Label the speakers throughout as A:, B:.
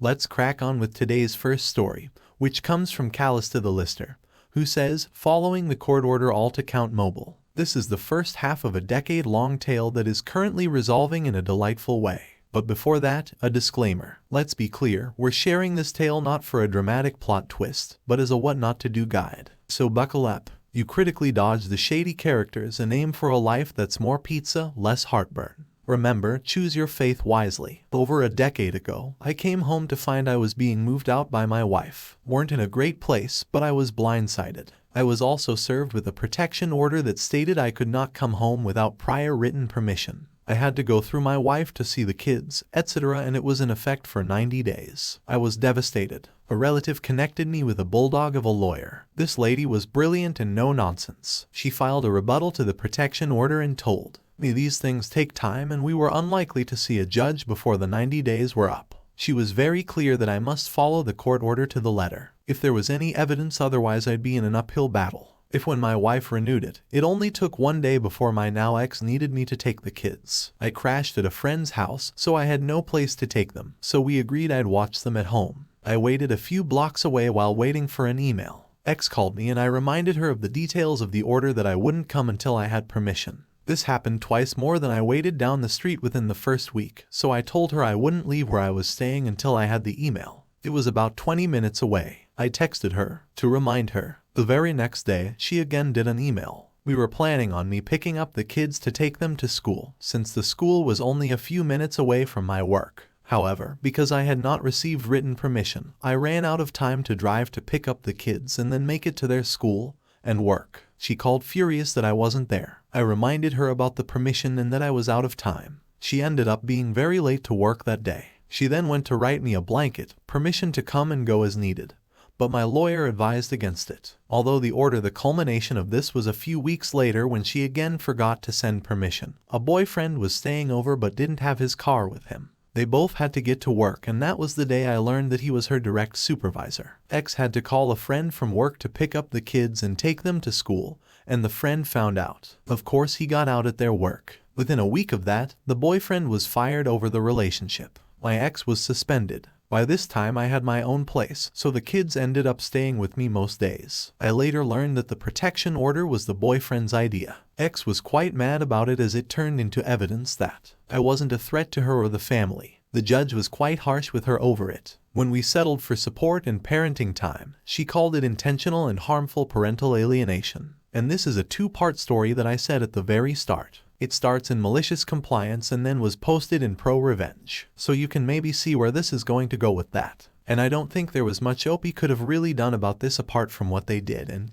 A: Let's crack on with today's first story, which comes from Callista the Lister, who says, following the court order alt account mobile. This is the first half of a decade-long tale that is currently resolving in a delightful way. But before that, a disclaimer. Let's be clear, we're sharing this tale not for a dramatic plot twist, but as a what not to do guide. So buckle up. You critically dodge the shady characters and aim for a life that's more pizza, less heartburn. Remember, choose your faith wisely. Over a decade ago, I came home to find I was being moved out by my wife. Weren't in a great place, but I was blindsided. I was also served with a protection order that stated I could not come home without prior written permission. I had to go through my wife to see the kids, etc., and it was in effect for 90 days. I was devastated. A relative connected me with a bulldog of a lawyer. This lady was brilliant and no nonsense. She filed a rebuttal to the protection order and told me these things take time and we were unlikely to see a judge before the 90 days were up. She was very clear that I must follow the court order to the letter. If there was any evidence otherwise, I'd be in an uphill battle. If when my wife renewed it, it only took one day before my now ex needed me to take the kids. I crashed at a friend's house, so I had no place to take them, so we agreed I'd watch them at home. I waited a few blocks away while waiting for an email. Ex called me and I reminded her of the details of the order that I wouldn't come until I had permission. This happened twice more than I waited down the street within the first week, so I told her I wouldn't leave where I was staying until I had the email. It was about 20 minutes away. I texted her to remind her. The very next day, she again did an email. We were planning on me picking up the kids to take them to school, since the school was only a few minutes away from my work. However, because I had not received written permission, I ran out of time to drive to pick up the kids and then make it to their school and work. She called furious that I wasn't there. I reminded her about the permission and that I was out of time. She ended up being very late to work that day. She then went to write me a blanket, permission to come and go as needed. But my lawyer advised against it. Although the culmination of this was a few weeks later when she again forgot to send permission. A boyfriend was staying over but didn't have his car with him. They both had to get to work, and that was the day I learned that he was her direct supervisor. Ex had to call a friend from work to pick up the kids and take them to school, and the friend found out. Of course, he got out at their work. Within a week of that, the boyfriend was fired over the relationship. My ex was suspended. By this time I had my own place, so the kids ended up staying with me most days. I later learned that the protection order was the boyfriend's idea. Ex was quite mad about it as it turned into evidence that I wasn't a threat to her or the family. The judge was quite harsh with her over it. When we settled for support and parenting time, she called it intentional and harmful parental alienation. And this is a two-part story that I said at the very start. It starts in malicious compliance and then was posted in pro-revenge. So you can maybe see where this is going to go with that. And I don't think there was much OP could have really done about this apart from what they did and,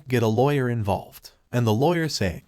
A: get a lawyer involved. And the lawyer saying,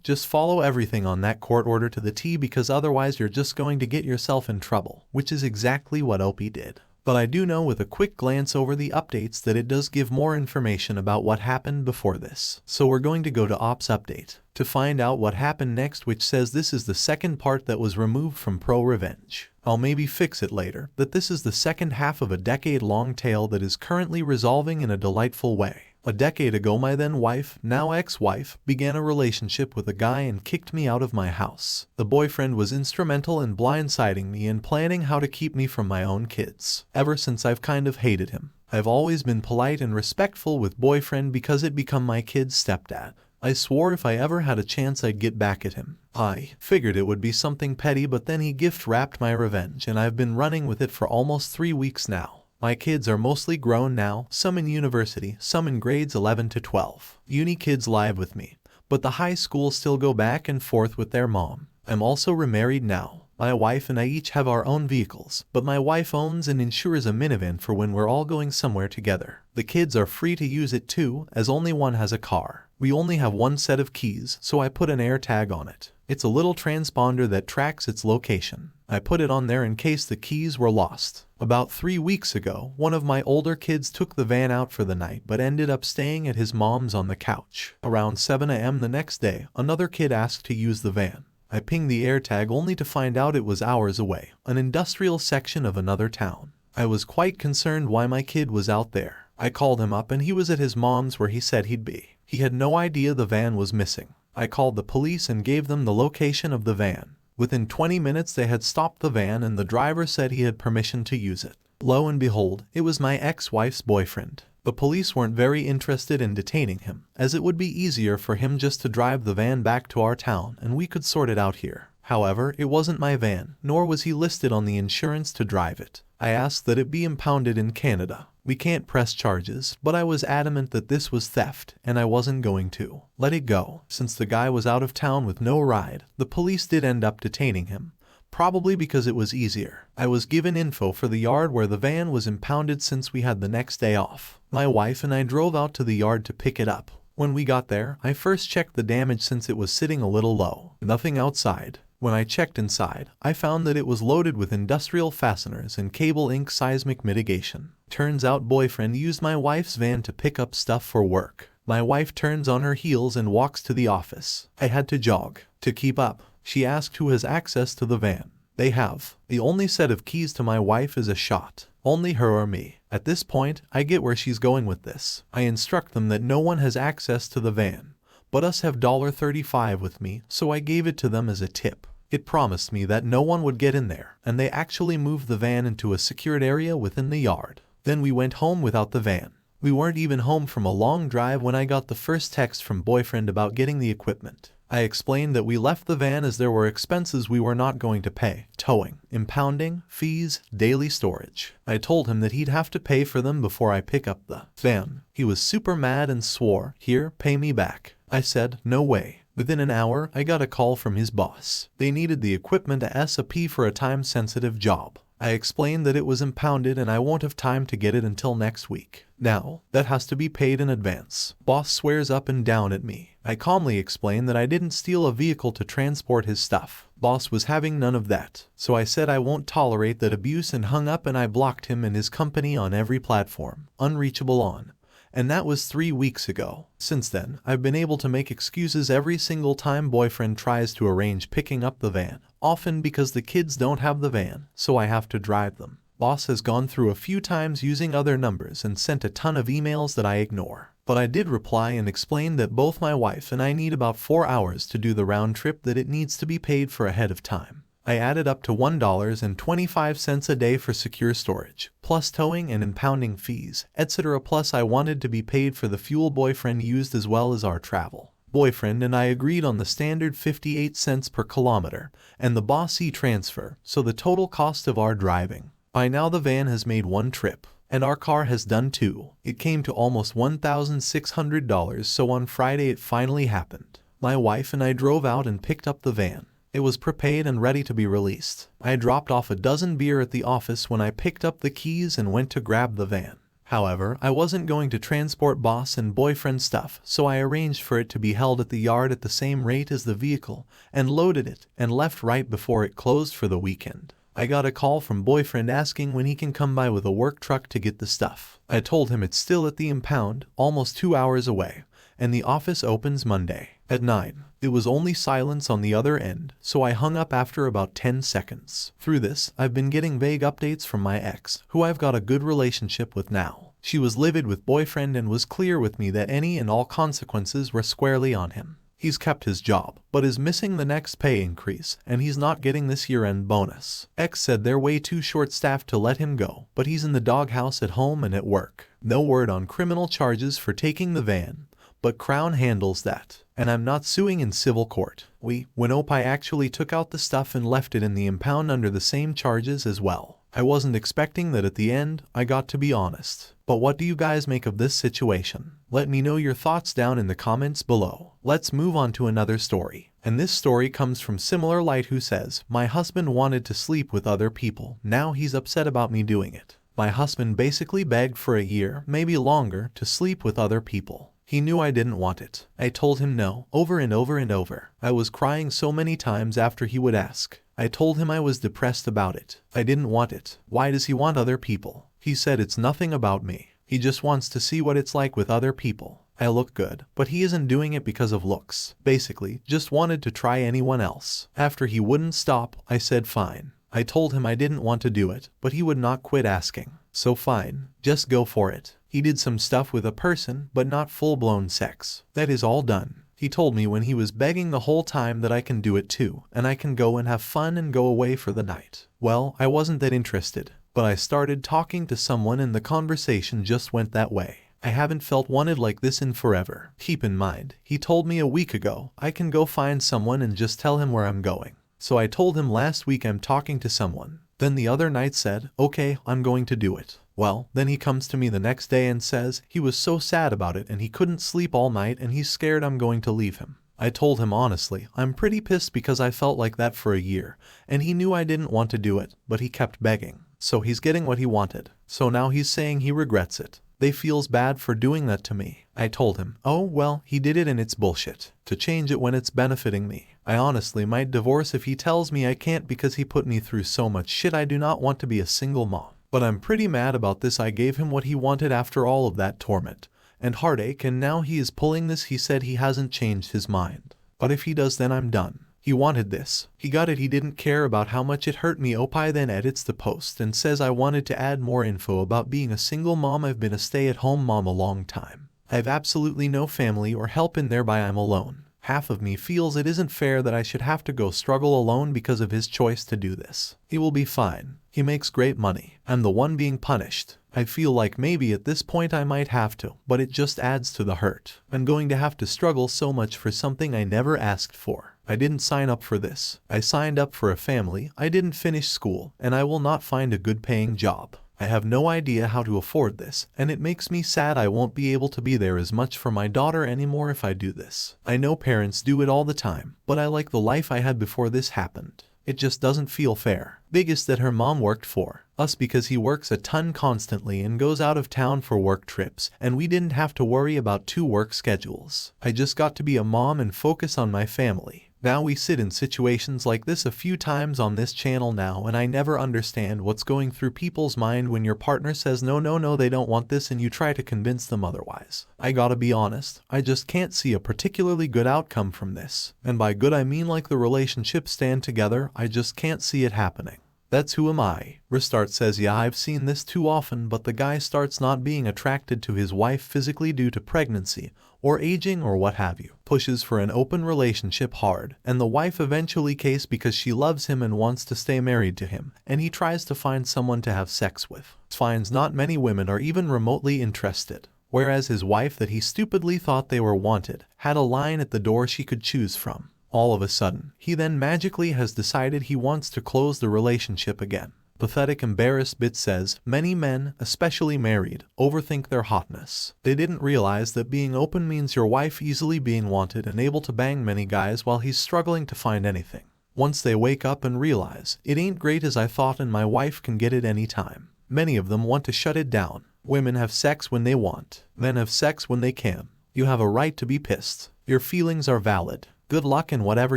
A: just follow everything on that court order to the T because otherwise you're just going to get yourself in trouble, which is exactly what OP did. But I do know with a quick glance over the updates that it does give more information about what happened before this. So we're going to go to Ops Update to find out what happened next, which says this is the second part that was removed from Pro Revenge. I'll maybe fix it later, that this is the second half of a decade-long tale that is currently resolving in a delightful way. A decade ago, my then wife, now ex-wife, began a relationship with a guy and kicked me out of my house. The boyfriend was instrumental in blindsiding me and planning how to keep me from my own kids. Ever since I've kind of hated him. I've always been polite and respectful with boyfriend because it become my kid's stepdad. I swore if I ever had a chance I'd get back at him. I figured it would be something petty, but then he gift-wrapped my revenge and I've been running with it for almost 3 weeks now. My kids are mostly grown now, some in university, some in grades 11 to 12. Uni kids live with me, but the high school still go back and forth with their mom. I'm also remarried now. My wife and I each have our own vehicles, but my wife owns and insures a minivan for when we're all going somewhere together. The kids are free to use it too, as only one has a car. We only have one set of keys, so I put an AirTag on it. It's a little transponder that tracks its location. I put it on there in case the keys were lost. About 3 weeks ago, one of my older kids took the van out for the night but ended up staying at his mom's on the couch. Around 7 a.m. the next day, another kid asked to use the van. I pinged the AirTag only to find out it was hours away, an industrial section of another town. I was quite concerned why my kid was out there. I called him up and he was at his mom's where he said he'd be. He had no idea the van was missing. I called the police and gave them the location of the van. Within 20 minutes they had stopped the van and the driver said he had permission to use it. Lo and behold, it was my ex-wife's boyfriend. The police weren't very interested in detaining him, as it would be easier for him just to drive the van back to our town and we could sort it out here. However, it wasn't my van, nor was he listed on the insurance to drive it. I asked that it be impounded in Canada. We can't press charges, but I was adamant that this was theft, and I wasn't going to let it go. Since the guy was out of town with no ride, the police did end up detaining him. Probably because it was easier. I was given info for the yard where the van was impounded since we had the next day off. My wife and I drove out to the yard to pick it up. When we got there, I first checked the damage since it was sitting a little low. Nothing outside. When I checked inside, I found that it was loaded with industrial fasteners and cable ink seismic mitigation. Turns out boyfriend used my wife's van to pick up stuff for work. My wife turns on her heels and walks to the office. I had to jog to keep up. She asked who has access to the van. They have. The only set of keys to my wife is a shot. Only her or me. At this point, I get where she's going with this. I instruct them that no one has access to the van, but us have $35 with me, so I gave it to them as a tip. It promised me that no one would get in there, and they actually moved the van into a secured area within the yard. Then we went home without the van. We weren't even home from a long drive when I got the first text from boyfriend about getting the equipment. I explained that we left the van as there were expenses we were not going to pay. Towing, impounding, fees, daily storage. I told him that he'd have to pay for them before I pick up the van. He was super mad and swore, "Here, pay me back." I said, "No way." Within an hour, I got a call from his boss. They needed the equipment ASAP for a time-sensitive job. I explained that it was impounded and I won't have time to get it until next week. Now, that has to be paid in advance. Boss swears up and down at me. I calmly explain that I didn't steal a vehicle to transport his stuff. Boss was having none of that. So I said I won't tolerate that abuse and hung up, and I blocked him and his company on every platform. Unreachable on. And that was 3 weeks ago. Since then, I've been able to make excuses every single time boyfriend tries to arrange picking up the van. Often because the kids don't have the van, so I have to drive them. Boss has gone through a few times using other numbers and sent a ton of emails that I ignore. But I did reply and explain that both my wife and I need about 4 hours to do the round trip, that it needs to be paid for ahead of time. I added up to $1.25 a day for secure storage, plus towing and impounding fees, etc. Plus I wanted to be paid for the fuel boyfriend used as well as our travel. Boyfriend and I agreed on the standard 58 cents per kilometer and the boss e-transfer, so the total cost of our driving. By now the van has made 1 trip, and our car has done 2. It came to almost $1,600, so on Friday it finally happened. My wife and I drove out and picked up the van. It was prepaid and ready to be released. I dropped off a dozen beer at the office when I picked up the keys and went to grab the van. However, I wasn't going to transport boss and boyfriend stuff, so I arranged for it to be held at the yard at the same rate as the vehicle, and loaded it, and left right before it closed for the weekend. I got a call from boyfriend asking when he can come by with a work truck to get the stuff. I told him it's still at the impound, almost 2 hours away, and the office opens Monday at 9. It was only silence on the other end, so I hung up after about 10 seconds. Through this, I've been getting vague updates from my ex, who I've got a good relationship with now. She was livid with boyfriend and was clear with me that any and all consequences were squarely on him. He's kept his job, but is missing the next pay increase, and he's not getting this year-end bonus. Ex said they're way too short-staffed to let him go, but he's in the doghouse at home and at work. No word on criminal charges for taking the van, but Crown handles that, and I'm not suing in civil court. When I actually took out the stuff and left it in the impound under the same charges as well. I wasn't expecting that at the end, I got to be honest. But what do you guys make of this situation? Let me know your thoughts down in the comments below. Let's move on to another story. And this story comes from Similar Light, who says, "My husband wanted to sleep with other people. Now he's upset about me doing it. My husband basically begged for a year, maybe longer, to sleep with other people. He knew I didn't want it. I told him no, over and over and over. I was crying so many times after he would ask. I told him I was depressed about it. I didn't want it. Why does he want other people? He said it's nothing about me. He just wants to see what it's like with other people. I look good, but he isn't doing it because of looks. Basically, just wanted to try anyone else. After he wouldn't stop, I said fine. I told him I didn't want to do it, but he would not quit asking. So fine, just go for it. He did some stuff with a person, but not full-blown sex. That is all done. He told me when he was begging the whole time that I can do it too, and I can go and have fun and go away for the night. Well, I wasn't that interested. But I started talking to someone and the conversation just went that way. I haven't felt wanted like this in forever. Keep in mind, he told me a week ago I can go find someone and just tell him where I'm going. So I told him last week I'm talking to someone. Then the other night said, okay, I'm going to do it. Well, then he comes to me the next day and says he was so sad about it and he couldn't sleep all night and he's scared I'm going to leave him. I told him honestly, I'm pretty pissed because I felt like that for a year, and he knew I didn't want to do it, but he kept begging. So he's getting what he wanted. So now he's saying he regrets it. They feels bad for doing that to me. I told him, oh well, he did it and it's bullshit. To change it when it's benefiting me. I honestly might divorce if he tells me I can't because he put me through so much shit. I do not want to be a single mom. But I'm pretty mad about this. I gave him what he wanted after all of that torment and heartache, and now he is pulling this. He said he hasn't changed his mind. But if he does, then I'm done. He wanted this. He got it. He didn't care about how much it hurt me. Opie then edits the post and says I wanted to add more info about being a single mom. I've been a stay-at-home mom a long time. I have absolutely no family or help and thereby I'm alone. Half of me feels it isn't fair that I should have to go struggle alone because of his choice to do this. He will be fine. He makes great money. I'm the one being punished. I feel like maybe at this point I might have to, but it just adds to the hurt. I'm going to have to struggle so much for something I never asked for. I didn't sign up for this. I signed up for a family. I didn't finish school, and I will not find a good paying job. I have no idea how to afford this, and it makes me sad I won't be able to be there as much for my daughter anymore if I do this. I know parents do it all the time, but I like the life I had before this happened. It just doesn't feel fair. Biggest that her mom worked for us because he works a ton constantly and goes out of town for work trips, and we didn't have to worry about 2 work schedules. I just got to be a mom and focus on my family. Now we sit in situations like this a few times on this channel now, and I never understand what's going through people's mind when your partner says no they don't want this and you try to convince them otherwise. I gotta be honest, I just can't see a particularly good outcome from this. And by good I mean like the relationship stand together. I just can't see it happening. That's who am I. Restart says yeah, I've seen this too often, but the guy starts not being attracted to his wife physically due to pregnancy or aging or what have you. Pushes for an open relationship hard, and the wife eventually case because she loves him and wants to stay married to him, and he tries to find someone to have sex with. Finds not many women are even remotely interested. Whereas his wife that he stupidly thought they were wanted had a line at the door she could choose from. All of a sudden, he then magically has decided he wants to close the relationship again. Pathetic embarrassed bit says, many men, especially married, overthink their hotness. They didn't realize that being open means your wife easily being wanted and able to bang many guys while he's struggling to find anything. Once they wake up and realize, it ain't great as I thought and my wife can get it anytime. Many of them want to shut it down. Women have sex when they want. Men have sex when they can. You have a right to be pissed. Your feelings are valid. Good luck in whatever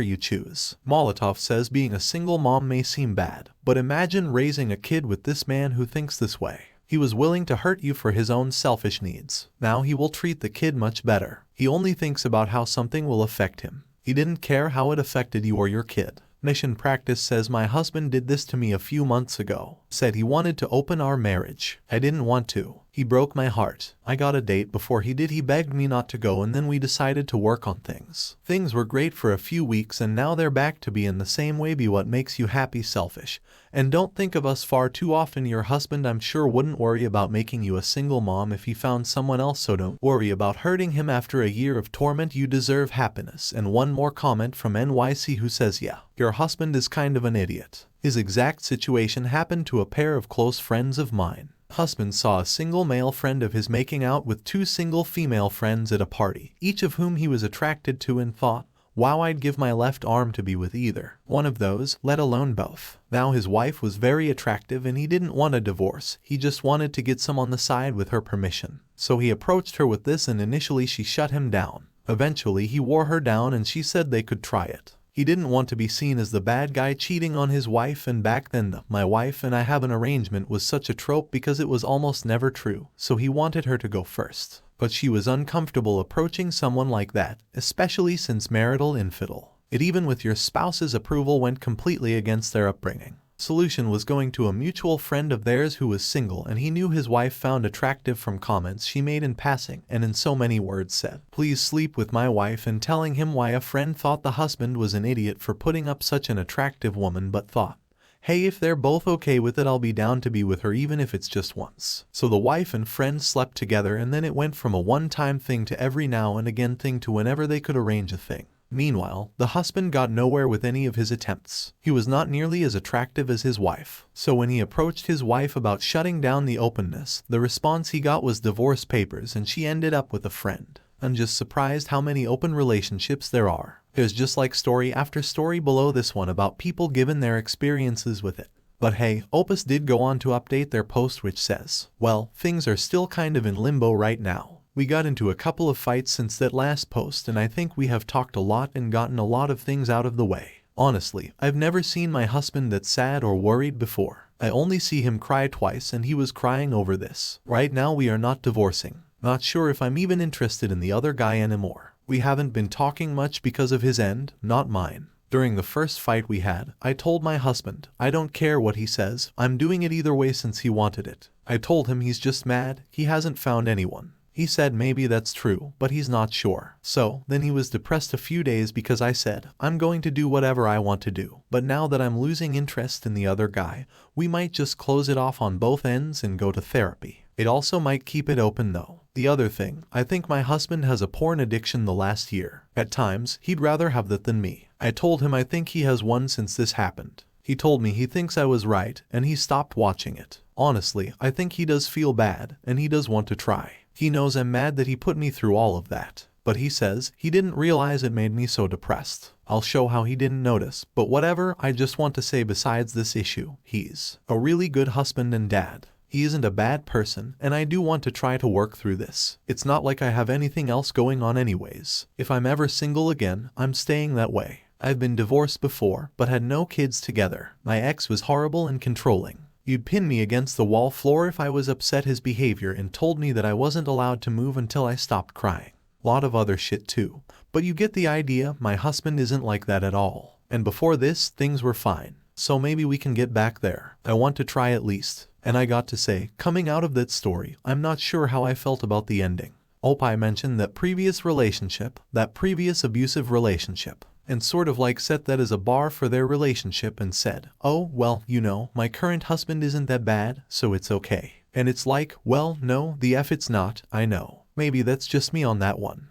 A: you choose. Molotov says being a single mom may seem bad, but imagine raising a kid with this man who thinks this way. He was willing to hurt you for his own selfish needs. Now he will treat the kid much better. He only thinks about how something will affect him. He didn't care how it affected you or your kid. Mission Practice says my husband did this to me a few months ago. Said he wanted to open our marriage. I didn't want to. He broke my heart. I got a date before he did. He begged me not to go and then we decided to work on things. Things were great for a few weeks and now they're back to being the same way. Be what makes you happy, selfish. And don't think of us far too often. Your husband I'm sure wouldn't worry about making you a single mom if he found someone else, so don't worry about hurting him after a year of torment. You deserve happiness. And one more comment from NYC who says yeah, your husband is kind of an idiot. His exact situation happened to a pair of close friends of mine. Husband saw a single male friend of his making out with 2 single female friends at a party, each of whom he was attracted to, and thought, wow, I'd give my left arm to be with either one of those, let alone both. Now his wife was very attractive and he didn't want a divorce. He just wanted to get some on the side with her permission. So he approached her with this and initially she shut him down. Eventually he wore her down and she said they could try it. He didn't want to be seen as the bad guy cheating on his wife, and back then the "my wife and I have an arrangement" was such a trope because it was almost never true, so he wanted her to go first. But she was uncomfortable approaching someone like that, especially since marital infidel. It even with your spouse's approval went completely against their upbringing. Solution was going to a mutual friend of theirs who was single and he knew his wife found attractive from comments she made in passing and in so many words said, "Please sleep with my wife," and telling him why a friend thought the husband was an idiot for putting up such an attractive woman but thought, hey, if they're both okay with it, I'll be down to be with her even if it's just once. So the wife and friend slept together, and then it went from a one-time thing to every now and again thing to whenever they could arrange a thing. Meanwhile, the husband got nowhere with any of his attempts. He was not nearly as attractive as his wife. So when he approached his wife about shutting down the openness, the response he got was divorce papers, and she ended up with a friend. I'm just surprised how many open relationships there are. There's just like story after story below this one about people given their experiences with it. But hey, Opus did go on to update their post, which says, well, things are still kind of in limbo right now. We got into a couple of fights since that last post, and I think we have talked a lot and gotten a lot of things out of the way. Honestly, I've never seen my husband that sad or worried before. I only see him cry twice, and he was crying over this. Right now we are not divorcing. Not sure if I'm even interested in the other guy anymore. We haven't been talking much because of his end, not mine. During the first fight we had, I told my husband, I don't care what he says, I'm doing it either way since he wanted it. I told him he's just mad, he hasn't found anyone. He said maybe that's true, but he's not sure. So, then he was depressed a few days because I said, I'm going to do whatever I want to do. But now that I'm losing interest in the other guy, we might just close it off on both ends and go to therapy. It also might keep it open though. The other thing, I think my husband has a porn addiction the last year. At times, he'd rather have that than me. I told him I think he has one since this happened. He told me he thinks I was right, and he stopped watching it. Honestly, I think he does feel bad, and he does want to try. He knows I'm mad that he put me through all of that. But he says he didn't realize it made me so depressed. I'll show how he didn't notice, but whatever. I just want to say besides this issue, he's a really good husband and dad. He isn't a bad person, and I do want to try to work through this. It's not like I have anything else going on anyways. If I'm ever single again, I'm staying that way. I've been divorced before, but had no kids together. My ex was horrible and controlling. You'd pin me against the wall floor if I was upset his behavior and told me that I wasn't allowed to move until I stopped crying. Lot of other shit too. But you get the idea. My husband isn't like that at all. And before this, things were fine. So maybe we can get back there. I want to try at least. And I got to say, coming out of that story, I'm not sure how I felt about the ending. I mentioned that previous relationship, that previous abusive relationship, and sort of like set that as a bar for their relationship and said, oh, well, you know, my current husband isn't that bad, so it's okay. And it's like, well, no, the F it's not, I know. Maybe that's just me on that one.